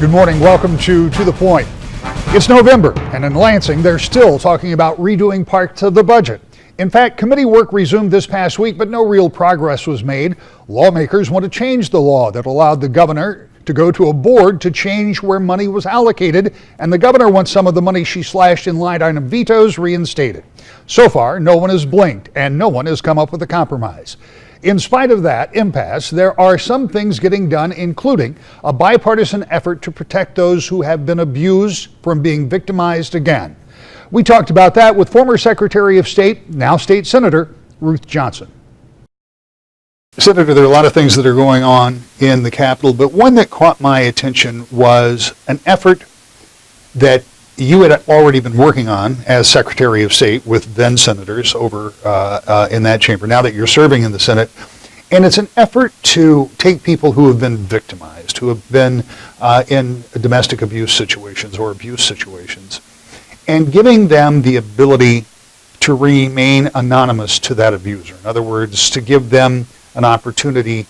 Good morning. Welcome to the Point. It's November, and in Lansing, they're still talking about redoing parts of the budget. In fact, committee work resumed this past week, but no real progress was made. Lawmakers want to change the law that allowed the governor to go to a board to change where money was allocated, and the governor wants some of the money she slashed in line item vetoes reinstated. So far, no one has blinked, and no one has come up with a compromise. In spite of that impasse, there are some things getting done, including a bipartisan effort to protect those who have been abused from being victimized again. We talked about that with former Secretary of State, now State Senator, Ruth Johnson. Senator, there are a lot of things that are going on in the Capitol, but one that caught my attention was an effort that you had already been working on as Secretary of State with then senators over in that chamber, now that you're serving in the Senate. And it's an effort to take people who have been victimized, who have been in domestic abuse situations or abuse situations, and giving them the ability to remain anonymous to that abuser. In other words, to give them an opportunity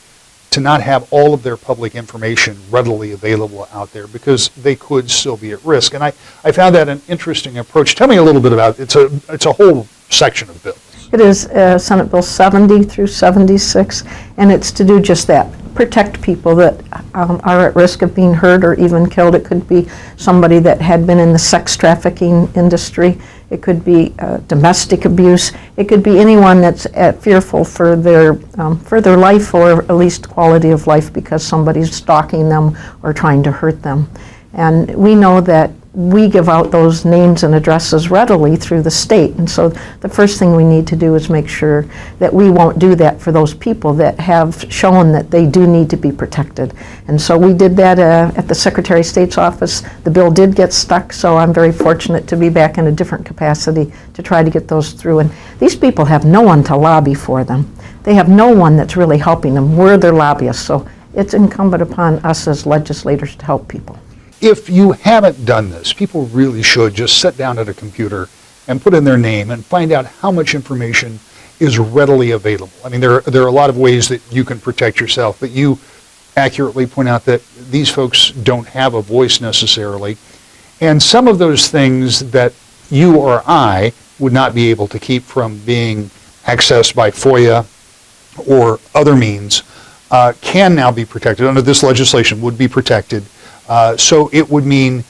to not have all of their public information readily available out there because they could still be at risk. And I found that an interesting approach. Tell me a little bit about it. It's a whole section of bills. It is Senate Bill 70 through 76, and it's to do just that. Protect people that are at risk of being hurt or even killed. It could be somebody that had been in the sex trafficking industry. It could be domestic abuse. It could be anyone that's fearful for their life or at least quality of life because somebody's stalking them or trying to hurt them. And we know that we give out those names and addresses readily through the state. And so the first thing we need to do is make sure that we won't do that for those people that have shown that they do need to be protected. And so we did that at the Secretary of State's office. The bill did get stuck, so I'm very fortunate to be back in a different capacity to try to get those through. And these people have no one to lobby for them. They have no one that's really helping them. We're their lobbyists, so it's incumbent upon us as legislators to help people. If you haven't done this, people really should just sit down at a computer and put in their name and find out how much information is readily available. I mean, there are a lot of ways that you can protect yourself, but you accurately point out that these folks don't have a voice necessarily. And some of those things that you or I would not be able to keep from being accessed by FOIA or other means can now be protected under this legislation, would be protected. So it would mean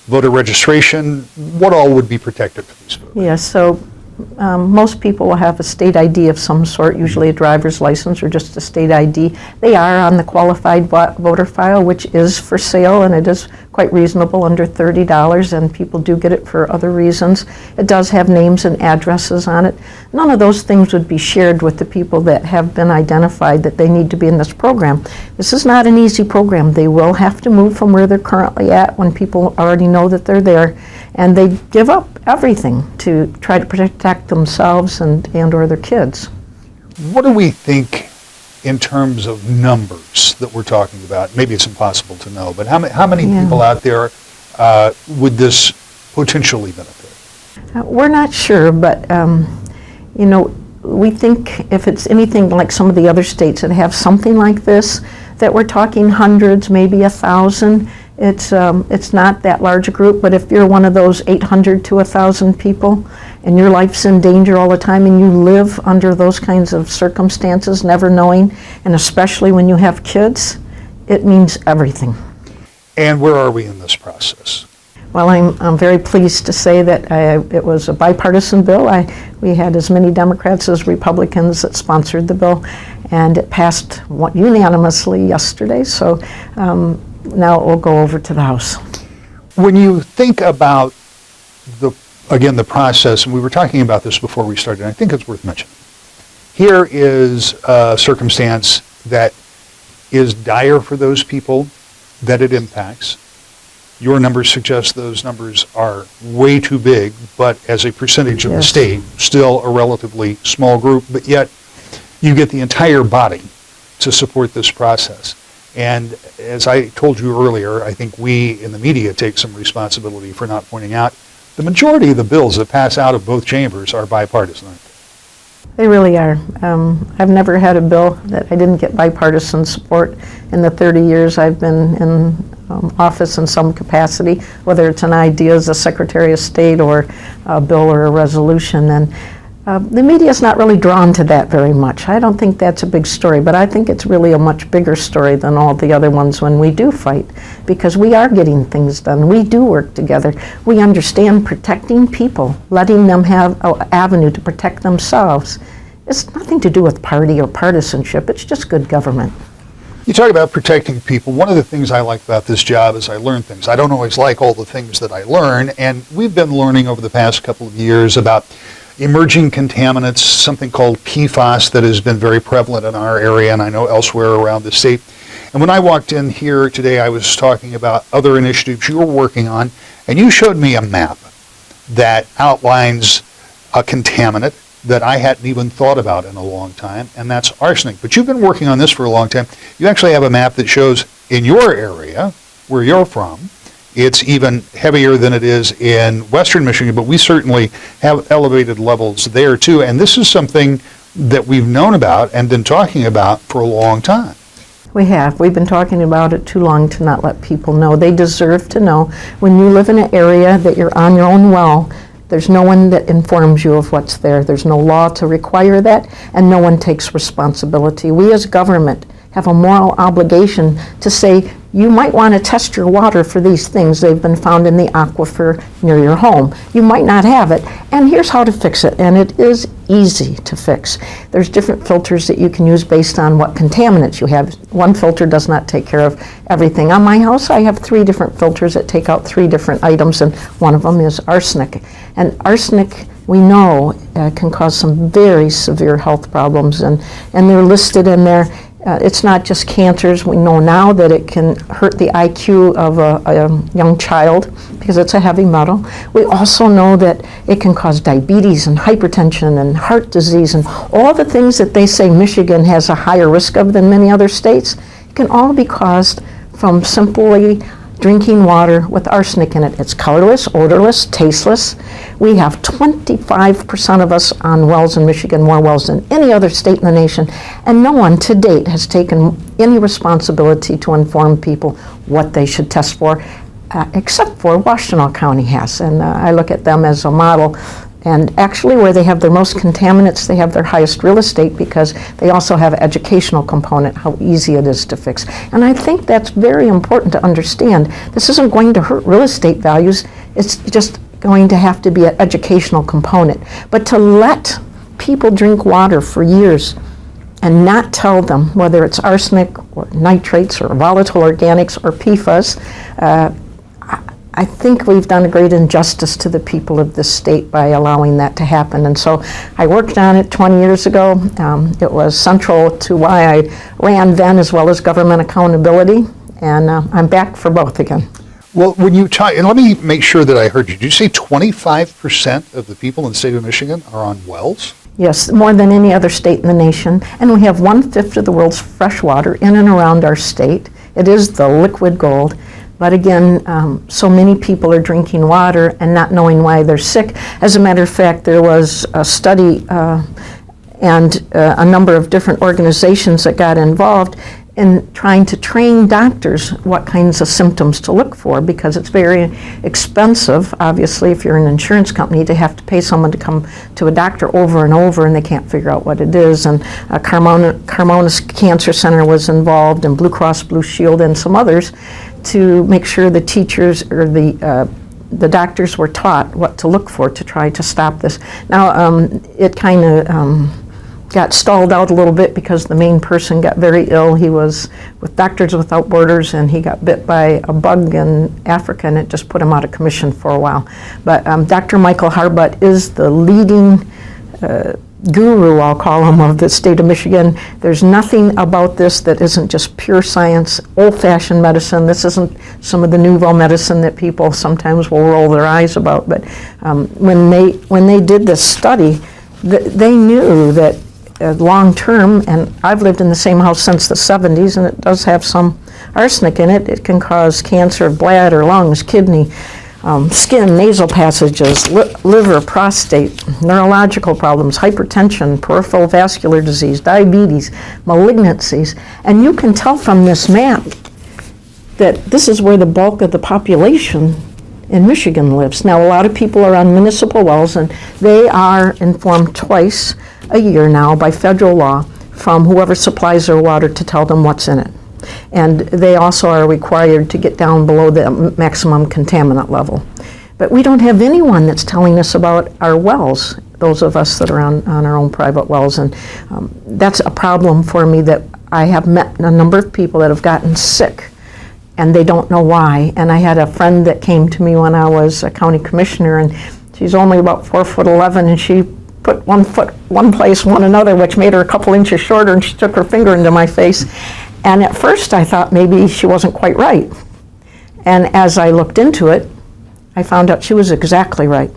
voter registration. What all would be protected for these folks? Yes, so most people will have a state ID of some sort, usually a driver's license or just a state ID. They are on the qualified voter file, which is for sale, and it is quite reasonable, under $30, and people do get it for other reasons. It does have names and addresses on it. None of those things would be shared with the people that have been identified that they need to be in this program. This is not an easy program. They will have to move from where they're currently at when people already know that they're there, and they give up everything to try to protect themselves and or their kids. What do we think in terms of numbers that we're talking about? Maybe it's impossible to know, but how many people out there would this potentially benefit? We're not sure, but we think if it's anything like some of the other states that have something like this, that we're talking hundreds, maybe 1,000. It's not that large a group, but if you're one of those 800 to 1,000 people and your life's in danger all the time and you live under those kinds of circumstances, never knowing, and especially when you have kids, it means everything. And where are we in this process? Well, I'm very pleased to say that it was a bipartisan bill. We had as many Democrats as Republicans that sponsored the bill, and it passed unanimously yesterday, so now it will go over to the House. When you think about the process, and we were talking about this before we started, and I think it's worth mentioning. Here is a circumstance that is dire for those people that it impacts. Your numbers suggest those numbers are way too big, but as a percentage of the state, still a relatively small group, but yet you get the entire body to support this process. And as I told you earlier, I think we in the media take some responsibility for not pointing out the majority of the bills that pass out of both chambers are bipartisan, aren't they? They really are. I've never had a bill that I didn't get bipartisan support in the 30 years I've been in office in some capacity, whether it's an idea as a Secretary of State or a bill or a resolution. And the media is not really drawn to that very much. I don't think that's a big story, but I think it's really a much bigger story than all the other ones when we do fight, because we are getting things done. We do work together. We understand protecting people, letting them have an avenue to protect themselves. It's nothing to do with party or partisanship. It's just good government. You talk about protecting people. One of the things I like about this job is I learn things. I don't always like all the things that I learn, and we've been learning over the past couple of years about emerging contaminants, something called PFAS that has been very prevalent in our area and I know elsewhere around the state. And when I walked in here today, I was talking about other initiatives you were working on, and you showed me a map that outlines a contaminant that I hadn't even thought about in a long time, and that's arsenic. But you've been working on this for a long time. You actually have a map that shows in your area, where you're from, it's even heavier than it is in western Michigan, but we certainly have elevated levels there too. And this is something that we've known about and been talking about for a long time. We have. We've been talking about it too long to not let people know. They deserve to know. When you live in an area that you're on your own well, there's no one that informs you of what's there. There's no law to require that, and no one takes responsibility. We as government have a moral obligation to say, you might want to test your water for these things. They've been found in the aquifer near your home. You might not have it, and here's how to fix it, and it is easy to fix. There's different filters that you can use based on what contaminants you have. One filter does not take care of everything. On my house, I have 3 different filters that take out 3 different items, and one of them is arsenic. And arsenic, we know, can cause some very severe health problems, and they're listed in there. It's not just cancers. We know now that it can hurt the IQ of a young child because it's a heavy metal. We also know that it can cause diabetes and hypertension and heart disease and all the things that they say Michigan has a higher risk of than many other states. It can all be caused from simply drinking water with arsenic in it. It's colorless, odorless, tasteless. We have 25% of us on wells in Michigan, more wells than any other state in the nation, and no one to date has taken any responsibility to inform people what they should test for, except for Washtenaw County has, and I look at them as a model. And actually, where they have their most contaminants, they have their highest real estate because they also have an educational component, how easy it is to fix. And I think that's very important to understand. This isn't going to hurt real estate values. It's just going to have to be an educational component. But to let people drink water for years and not tell them whether it's arsenic or nitrates or volatile organics or PFAS, I think we've done a great injustice to the people of this state by allowing that to happen. And so I worked on it 20 years ago. It was central to why I ran then as well as government accountability. And I'm back for both again. Well, when you talk, and let me make sure that I heard you. Did you say 25% of the people in the state of Michigan are on wells? Yes, more than any other state in the nation. And we have 1/5 of the world's fresh water in and around our state. It is the liquid gold. But again, so many people are drinking water and not knowing why they're sick. As a matter of fact, there was a study and a number of different organizations that got involved in trying to train doctors what kinds of symptoms to look for, because it's very expensive, obviously, if you're an insurance company, to have to pay someone to come to a doctor over and over and they can't figure out what it is. And Carmonas Cancer Center was involved, and Blue Cross Blue Shield and some others, to make sure the teachers or the doctors were taught what to look for to try to stop this. Now, it kind of got stalled out a little bit because the main person got very ill. He was with Doctors Without Borders, and he got bit by a bug in Africa, and it just put him out of commission for a while. But Dr. Michael Harbutt is the leading guru, I'll call him, of the state of Michigan. There's nothing about this that isn't just pure science, old-fashioned medicine. This isn't some of the nouveau medicine that people sometimes will roll their eyes about. But when they did this study, they knew that long term, and I've lived in the same house since the 70s, and it does have some arsenic in it. It can cause cancer of bladder, lungs, kidney, skin, nasal passages, liver, prostate, neurological problems, hypertension, peripheral vascular disease, diabetes, malignancies. And you can tell from this map that this is where the bulk of the population in Michigan lives. Now, a lot of people are on municipal wells, and they are informed twice a year now by federal law from whoever supplies their water to tell them what's in it. And they also are required to get down below the maximum contaminant level. But we don't have anyone that's telling us about our wells, those of us that are on our own private wells. And that's a problem for me, that I have met a number of people that have gotten sick and they don't know why. And I had a friend that came to me when I was a county commissioner, and she's only about 4'11", and she put one foot one place, one another, which made her a couple inches shorter, and she took her finger into my face. And at first I thought maybe she wasn't quite right. And as I looked into it, I found out she was exactly right.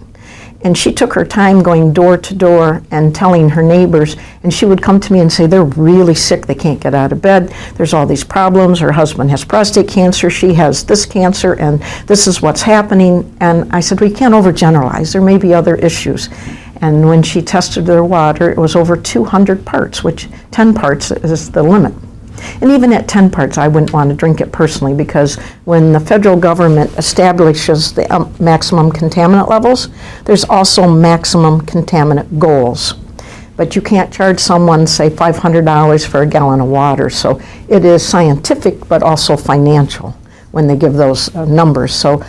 And she took her time going door to door and telling her neighbors, and she would come to me and say, they're really sick, they can't get out of bed, there's all these problems, her husband has prostate cancer, she has this cancer, and this is what's happening. And I said, we can't overgeneralize, there may be other issues. And when she tested their water, it was over 200 parts, which 10 parts is the limit. And even at 10 parts, I wouldn't want to drink it personally, because when the federal government establishes the maximum contaminant levels, there's also maximum contaminant goals. But you can't charge someone, say, $500 for a gallon of water. So it is scientific, but also financial when they give those numbers. So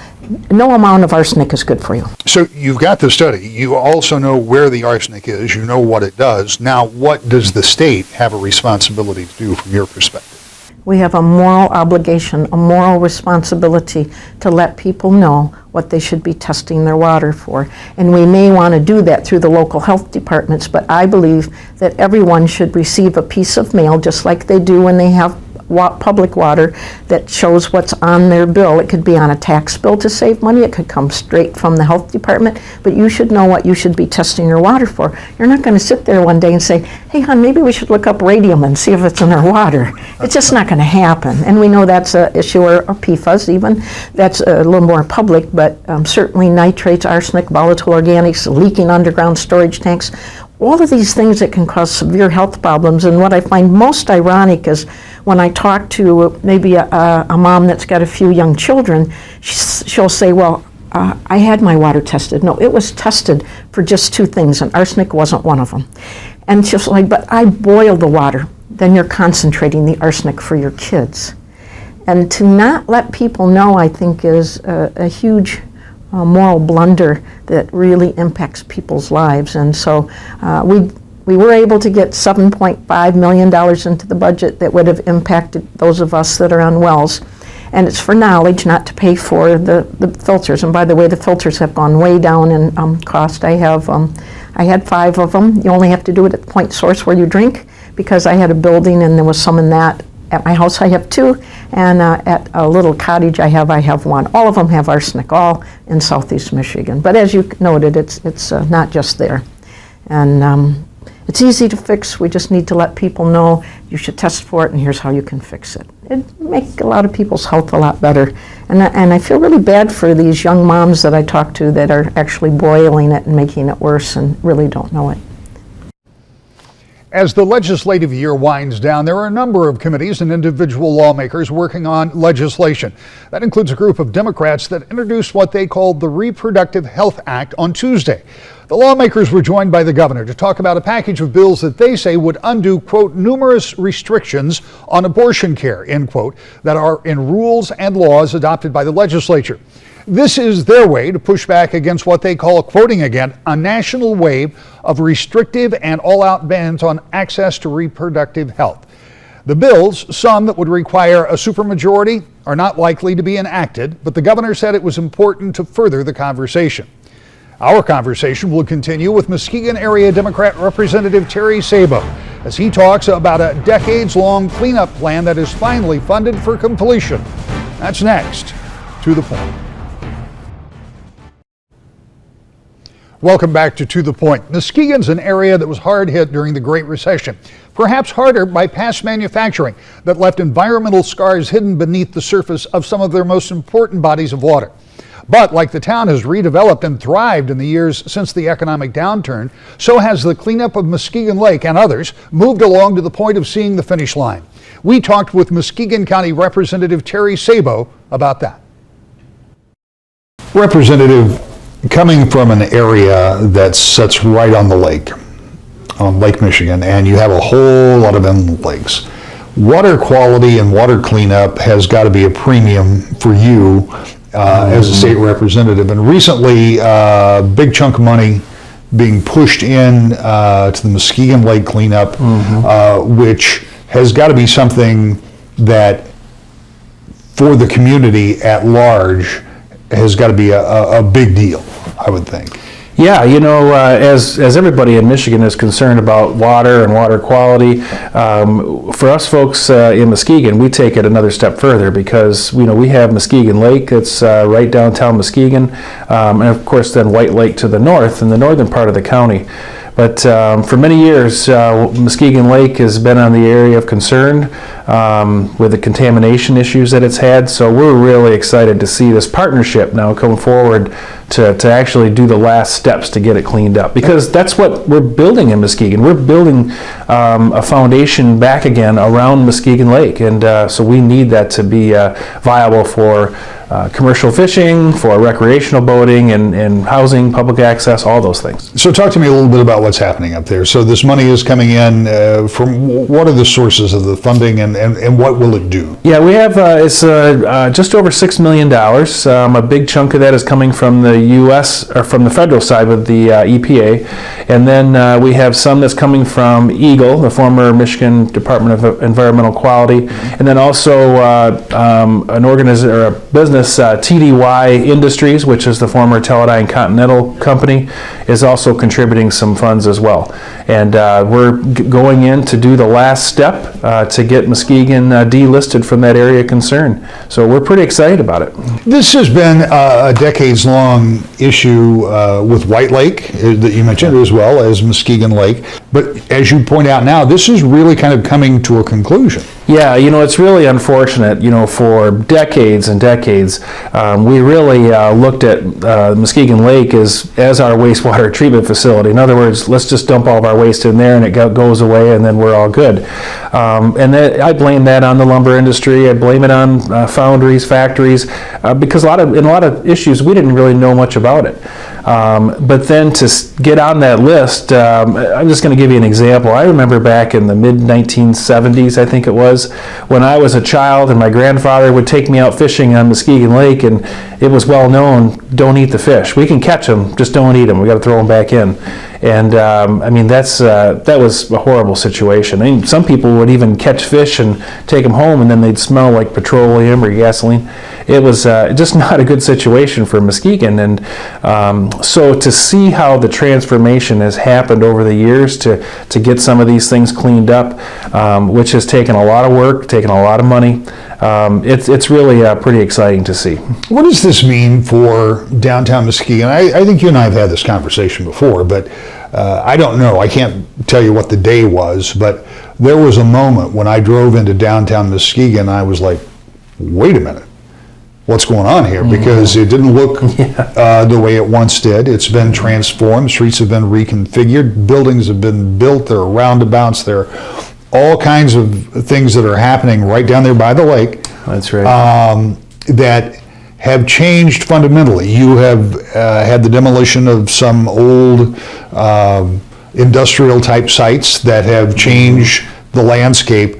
no amount of arsenic is good for you. So you've got the study. You also know where the arsenic is. You know what it does. Now, what does the state have a responsibility to do from your perspective? We have a moral obligation, a moral responsibility to let people know what they should be testing their water for. And we may want to do that through the local health departments, but I believe that everyone should receive a piece of mail, just like they do when they have public water, that shows what's on their bill. It could be on a tax bill to save money, it could come straight from the health department, but you should know what you should be testing your water for. You're not going to sit there one day and say, hey hon, maybe we should look up radium and see if it's in our water. It's just not going to happen. And we know that's an issue, or PFAS even, that's a little more public, but certainly nitrates, arsenic, volatile organics, leaking underground storage tanks, all of these things that can cause severe health problems. And what I find most ironic is when I talk to maybe a mom that's got a few young children, she'll say, well, I had my water tested. No, it was tested for just two things, and arsenic wasn't one of them. And she'll say, but I boil the water. Then you're concentrating the arsenic for your kids. And to not let people know, I think, is a huge moral blunder that really impacts people's lives. And so we were able to get $7.5 million into the budget that would have impacted those of us that are on wells. And it's for knowledge, not to pay for the filters. And by the way, the filters have gone way down in cost. I had 5 of them. You only have to do it at the point source where you drink, because I had a building and there was some in that. At my house I have 2, and at a little cottage I have 1. All of them have arsenic, all in southeast Michigan. But as you noted, it's not just there. And it's easy to fix. We just need to let people know you should test for it, and here's how you can fix it. It'd make a lot of people's health a lot better. And I feel really bad for these young moms that I talk to that are actually boiling it and making it worse and really don't know it. As the legislative year winds down, there are a number of committees and individual lawmakers working on legislation. That includes a group of Democrats that introduced what they called the Reproductive Health Act on Tuesday. The lawmakers were joined by the governor to talk about a package of bills that they say would undo, quote, numerous restrictions on abortion care, end quote, that are in rules and laws adopted by the legislature. This is their way to push back against what they call, quoting again, a national wave of restrictive and all-out bans on access to reproductive health. The bills, some that would require a supermajority, are not likely to be enacted, but the governor said it was important to further the conversation. Our conversation will continue with Muskegon area Democrat Representative Terry Sabo as he talks about a decades-long cleanup plan that is finally funded for completion. That's next. To the Point. Welcome back to the Point. Muskegon's an area that was hard hit during the Great Recession, perhaps harder by past manufacturing that left environmental scars hidden beneath the surface of some of their most important bodies of water. But like the town has redeveloped and thrived in the years since the economic downturn, so has the cleanup of Muskegon Lake and others moved along to the point of seeing the finish line. We talked with Muskegon County Representative Terry Sabo about that. Representative, coming from an area that sits right on the lake, on Lake Michigan, and you have a whole lot of inland lakes, water quality and water cleanup has got to be a premium for you as a state representative. And recently, a big chunk of money being pushed in to the Muskegon Lake cleanup, which has got to be something that, for the community at large, has got to be a big deal, I would think. Yeah, as everybody in Michigan is concerned about water and water quality, for us folks in Muskegon, we take it another step further because we have Muskegon Lake that's right downtown Muskegon, and of course then White Lake to the north in the northern part of the county. But for many years, Muskegon Lake has been on the area of concern with the contamination issues that it's had. So we're really excited to see this partnership now come forward to actually do the last steps to get it cleaned up. Because that's what we're building in Muskegon. We're building a foundation back again around Muskegon Lake. And so we need that to be viable for commercial fishing, for recreational boating, and housing, public access, all those things. So talk to me a little bit about what's happening up there. So this money is coming in from, what are the sources of the funding and what will it do? Yeah, we have it's just over $6 million. A big chunk of that is coming from the U.S. or from the federal side with the EPA. And then we have some that's coming from EGLE, the former Michigan Department of Environmental Quality. And then also an organization or a business, TDY Industries, which is the former Teledyne Continental company, is also contributing some funds as well. And we're going in to do the last step to get Muskegon delisted from that area of concern. So we're pretty excited about it. This has been a decades-long issue with White Lake that you mentioned, as well as Muskegon Lake. But as you point out now, this is really kind of coming to a conclusion. Yeah, it's really unfortunate. For decades and decades, we really looked at Muskegon Lake as our wastewater treatment facility. In other words, let's just dump all of our waste in there and it goes away and then we're all good. And I blame that on the lumber industry. I blame it on foundries, factories, because in a lot of issues we didn't really know much about it. But then to get on that list, I'm just going to give you an example. I remember back in the mid-1970s, I think it was, when I was a child and my grandfather would take me out fishing on Muskegon Lake, and it was well known, don't eat the fish. We can catch them, just don't eat them. We got to throw them back in. And that was a horrible situation. I mean, some people would even catch fish and take them home, and then they'd smell like petroleum or gasoline. It was just not a good situation for Muskegon. And so to see how the transformation has happened over the years to get some of these things cleaned up, which has taken a lot of work, taken a lot of money, it's really pretty exciting to see. What does this mean for downtown Muskegon? I think you and I have had this conversation before, but I don't know. I can't tell you what the day was, but there was a moment when I drove into downtown Muskegon, I was like, wait a minute. What's going on here? Because it didn't look the way it once did. It's been transformed. Streets have been reconfigured. Buildings have been built. There are roundabouts. There are all kinds of things that are happening right down there by the lake. That's right. That have changed fundamentally. You have had the demolition of some old industrial type sites that have changed the landscape.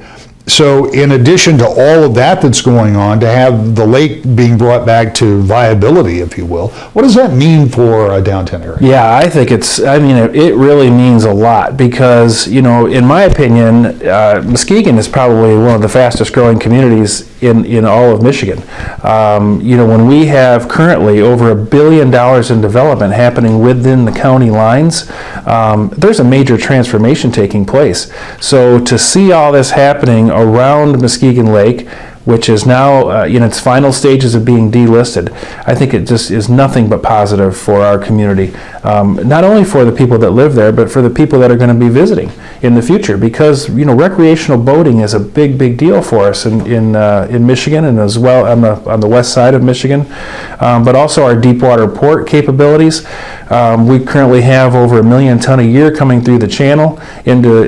So in addition to all of that that's going on, to have the lake being brought back to viability, if you will, what does that mean for a downtown area? Yeah, I think it really means a lot because, in my opinion, Muskegon is probably one of the fastest growing communities in all of Michigan. When we have currently over $1 billion in development happening within the county lines, there's a major transformation taking place. So to see all this happening around Muskegon Lake, which is now in its final stages of being delisted, I think it just is nothing but positive for our community. Not only for the people that live there, but for the people that are going to be visiting in the future, because recreational boating is a big deal for us in Michigan, and as well on the west side of Michigan, but also our deep water port capabilities. We currently have over 1 million ton a year coming through the channel into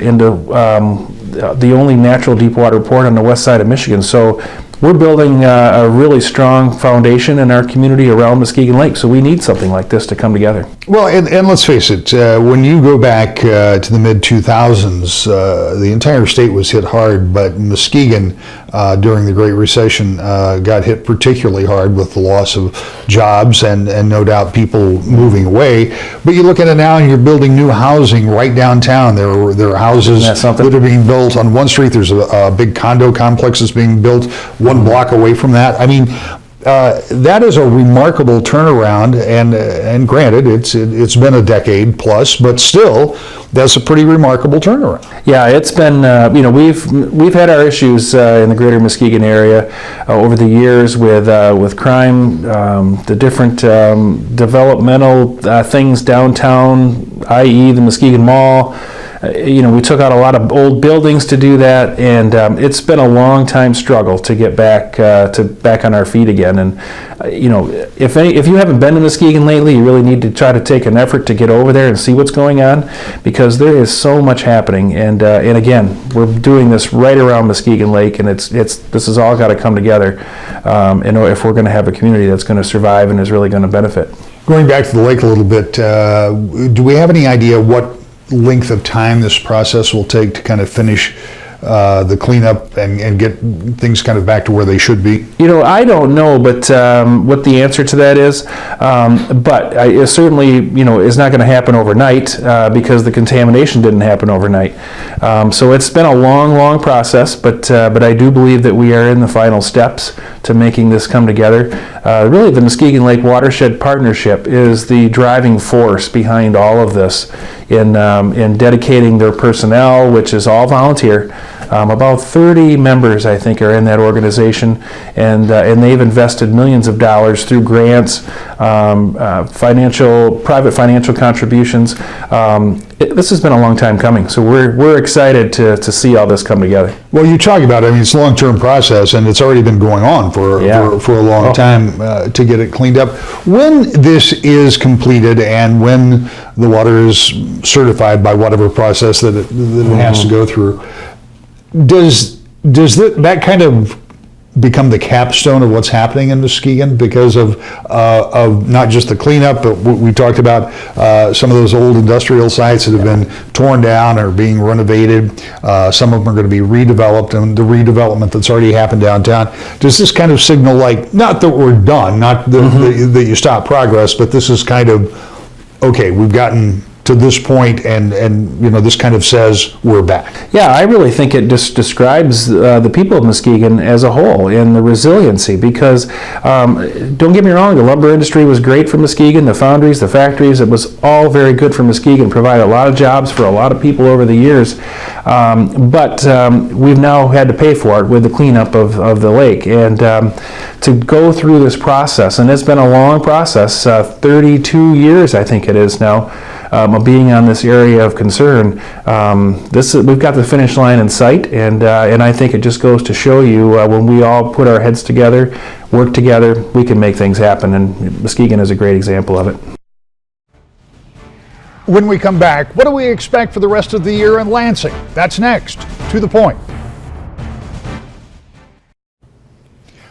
the only natural deep water port on the west side of Michigan. So we're building a really strong foundation in our community around Muskegon Lake, so we need something like this to come together. Well, and let's face it, when you go back to the mid-2000s, the entire state was hit hard, but Muskegon, during the Great Recession, got hit particularly hard with the loss of jobs and no doubt people moving away. But you look at it now and you're building new housing right downtown. There are houses that are being built on one street. There's a big condo complex that's being built one block away from that. I mean, that is a remarkable turnaround, and granted, it's been a decade plus, but still, that's a pretty remarkable turnaround. Yeah, it's been we've had our issues in the greater Muskegon area over the years with crime, the different developmental things downtown, i.e. the Muskegon Mall. We took out a lot of old buildings to do that, and it's been a long time struggle to get back on our feet again. And if you haven't been to Muskegon lately, you really need to try to take an effort to get over there and see what's going on, because there is so much happening. And again, we're doing this right around Muskegon Lake, and this has all got to come together. If we're going to have a community that's going to survive and is really going to benefit. Going back to the lake a little bit, do we have any idea what length of time this process will take to kind of finish the cleanup and get things kind of back to where they should be? I don't know, but what the answer to that is. But it certainly, is not going to happen overnight because the contamination didn't happen overnight. So it's been a long process, but I do believe that we are in the final steps to making this come together. Really, the Muskegon Lake Watershed Partnership is the driving force behind all of this in dedicating their personnel, which is all volunteer. About 30 members, I think, are in that organization, and they've invested millions of dollars through grants, private financial contributions. This has been a long time coming, so we're excited to see all this come together. Well, you talk about it, it's a long-term process, and it's already been going on for a long time to get it cleaned up. When this is completed and when the water is certified by whatever process that it has to go through, does that kind of become the capstone of what's happening in Muskegon because of not just the cleanup, but we talked about some of those old industrial sites that have been torn down or being renovated. Some of them are going to be redeveloped, and the redevelopment that's already happened downtown. Does this kind of signal, like, not that we're done, not that you stop progress, but this is kind of, okay, we've gotten to this point, and this kind of says we're back? Yeah, I really think it just describes the people of Muskegon as a whole and the resiliency, because don't get me wrong, the lumber industry was great for Muskegon, the foundries, the factories, it was all very good for Muskegon, provided a lot of jobs for a lot of people over the years, but we've now had to pay for it with the cleanup of the lake, and to go through this process, and it's been a long process, 32 years I think it is now, of being on this area of concern. We've got the finish line in sight, and I think it just goes to show you when we all put our heads together, work together, we can make things happen, and Muskegon is a great example of it. When we come back, what do we expect for the rest of the year in Lansing? That's next. To the Point.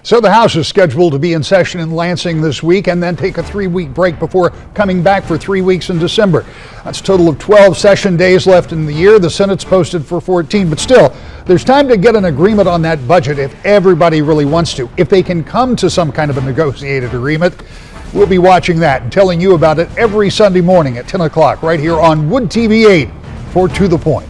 So the House is scheduled to be in session in Lansing this week and then take a 3-week break before coming back for 3 weeks in December. That's a total of 12 session days left in the year. The Senate's posted for 14, but still, there's time to get an agreement on that budget if everybody really wants to. If they can come to some kind of a negotiated agreement, we'll be watching that and telling you about it every Sunday morning at 10 o'clock right here on Wood TV 8 for To the Point.